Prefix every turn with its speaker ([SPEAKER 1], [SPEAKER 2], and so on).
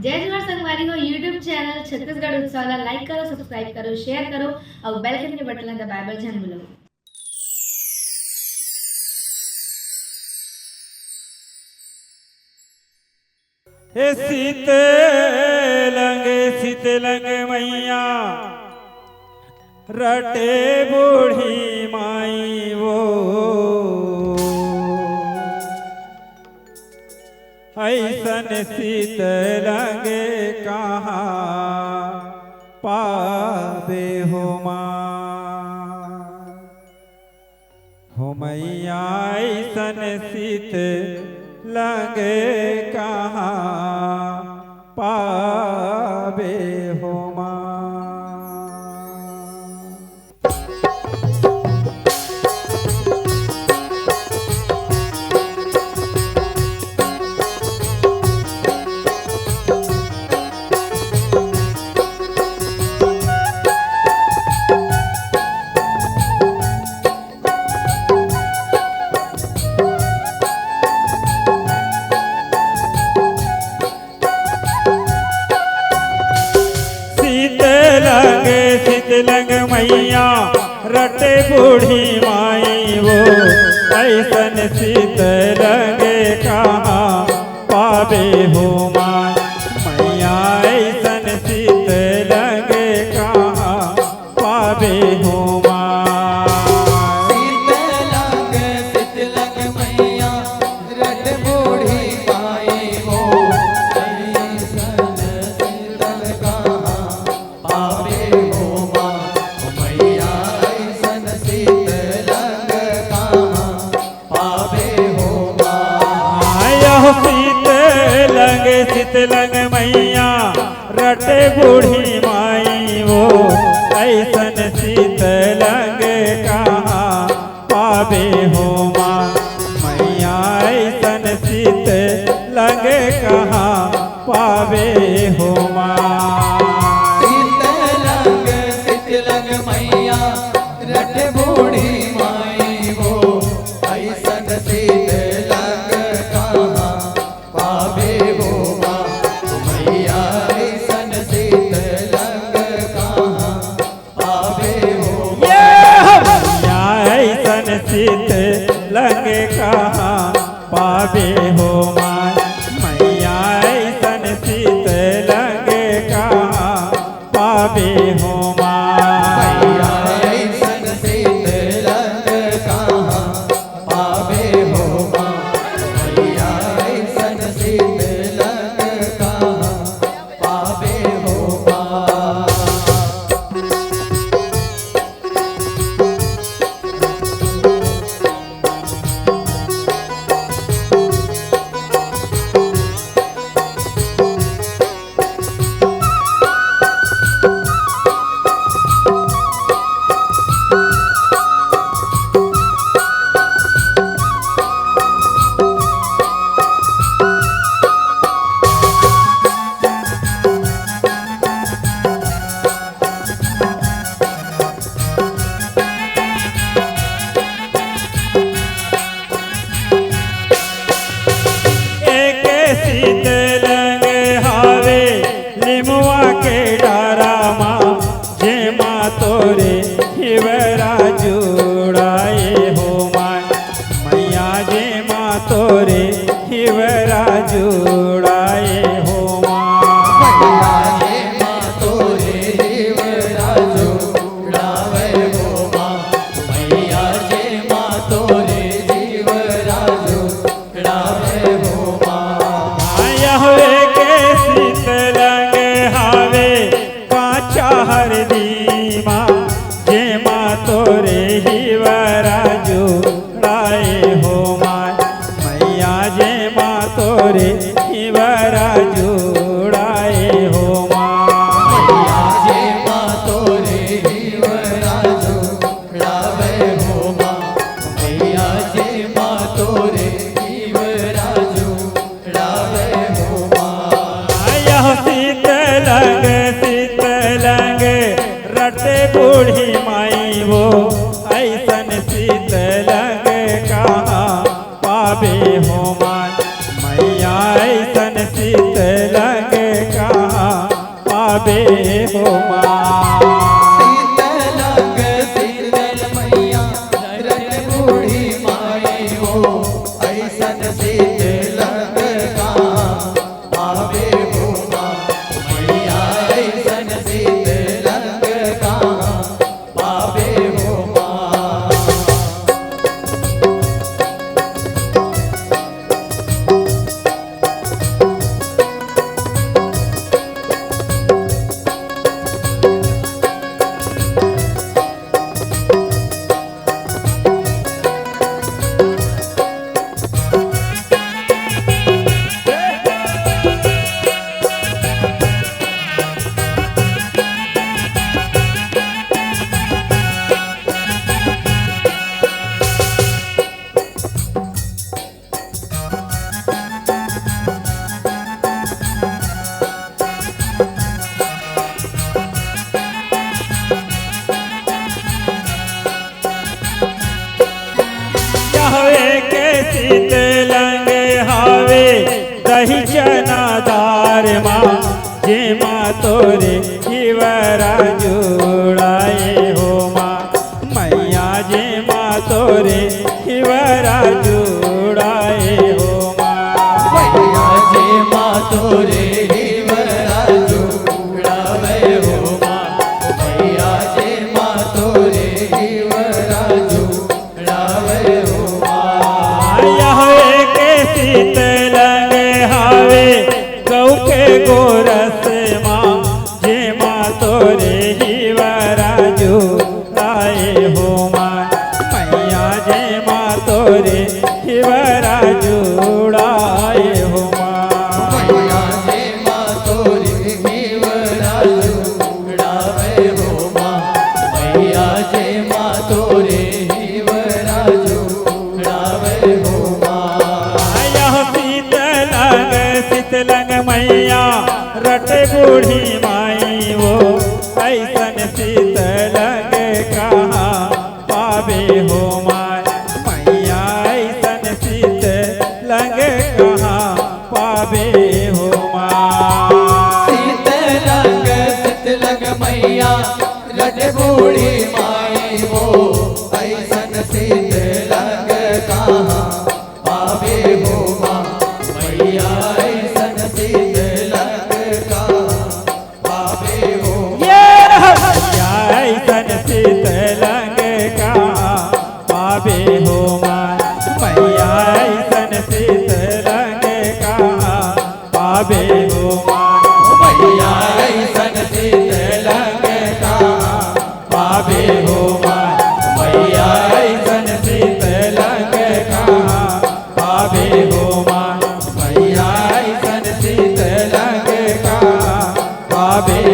[SPEAKER 1] जय जोहार संगवारी हो यूट्यूब चैनल छत्तीसगढ़ उत्सव लाइक करो, सब्सक्राइब करो, शेयर करो और बेल के बटन दबाए जन भूलो।
[SPEAKER 2] हे शीतलंग मैया रटे बूढ़ी माई वो ऐसन शीतलंग कहाँ पावे हो मैया ऐसन शीतलंग कहाँ पावे हो शीतलंग मैया रटे बूढ़ी माई वो ऐसन शीतलंग कहाँ पावे हो मैया ऐसन शीतलंग कहाँ पावे हो शीतलंग मैया रटे बूढ़ी माई वो ऐसन शीतलंग कहाँ पावे हो मैया ऐसन शीतलंग कहाँ पावे हो
[SPEAKER 3] शीतलंग मैया रटे बूढ़ी माई वो ऐसन शीतलंग कहाँ पावे हो
[SPEAKER 2] शीतलंग कहाँ पावे हो मैया ऐसन शीतलंग कहाँ पावे हो
[SPEAKER 3] मैया ऐसन शीतलंग कहाँ पावे हो मैया ऐसन शीतलंग कहाँ पावे हो
[SPEAKER 2] शीतलंग हावे लिमुआ के डारा जे माँ तोरे हिवरा जुड़ाए हो मैया जे माँ तोरे हिवरा जुड़ाए हो
[SPEAKER 3] मैया जे माँ तोरे हिवरा जुड़ाए हो मैया जे माँ तोरे हिवरा जुड़ाए हो
[SPEAKER 2] हवे के शीतलंग हावे काचा हरदी माँ जे माँ तोरे हिवरा जुड़ाए हो मैया जे माँ तोरे हिवरा जुड़ाए हो
[SPEAKER 3] मैया जे माँ तोरे हिवरा जुड़ाए हो मैया जे माँ तोरे हिवरा जुड़ाए हो
[SPEAKER 2] शीतलंग रटे बूढ़ी माई वो ऐसन शीतलंग कहाँ पावे हो मैया ऐसन शीतलंग पावे हो माँ।
[SPEAKER 3] शीतलंग शीतल मैया रट बूढ़ी माई हो ऐसन शीतलंग कहाँ पावे हो माँ मैया ऐसन शीतलंग कहाँ पावे हो माँ।
[SPEAKER 2] हवे के शीतलंग हवे दही चना दार माँ जे माँ तोरे हिवरा जुड़ाए हो माँ मैया जे माँ तोरे हिवरा जुड़ाए हो माँ।
[SPEAKER 3] मैया जे माँ तोरे हिवरा जुड़ावे हो माँ मैया जे माँ तोरे हिवरा जुड़ावे हो
[SPEAKER 2] हवे के शीतलंग हवे गौ के गोरस माँ जे माँ तोरे हिवरा जुड़ाए हो माँ मैया जे माँ तोरे हिवरा जुड़ाए हो माँ।
[SPEAKER 3] मैया जे माँ तोरे हिवरा जुड़ावे हो माँ मैया जे माँ तोरे हिवरा जुड़ावे हो माँ।
[SPEAKER 2] यह शीतलंग शीतलंग मैया रट बूढ़ी माई वो ऐसन शीतलंग कहाँ पावे हो माँ मैया ऐसन शीतलंग कहाँ पावे हो माँ।
[SPEAKER 3] शीतलंग शीतलंग मैया रट बूढ़ी माई हो ऐसन शीतलंग कहाँ पावे हो माँ मैया ऐसन शीतलंग कहाँ पावे हो
[SPEAKER 2] ये मैया ऐसन शीतलंग कहाँ पावे हो माँ मैया ऐसन शीतलंग कहाँ पावे हो माँ
[SPEAKER 3] मैया ऐसन शीतलंग कहाँ
[SPEAKER 2] पावे हो माँ मैया ऐसन शीतलंग कहाँ पावे हो माँ मैया ऐसन शीतलंग कहाँ पावे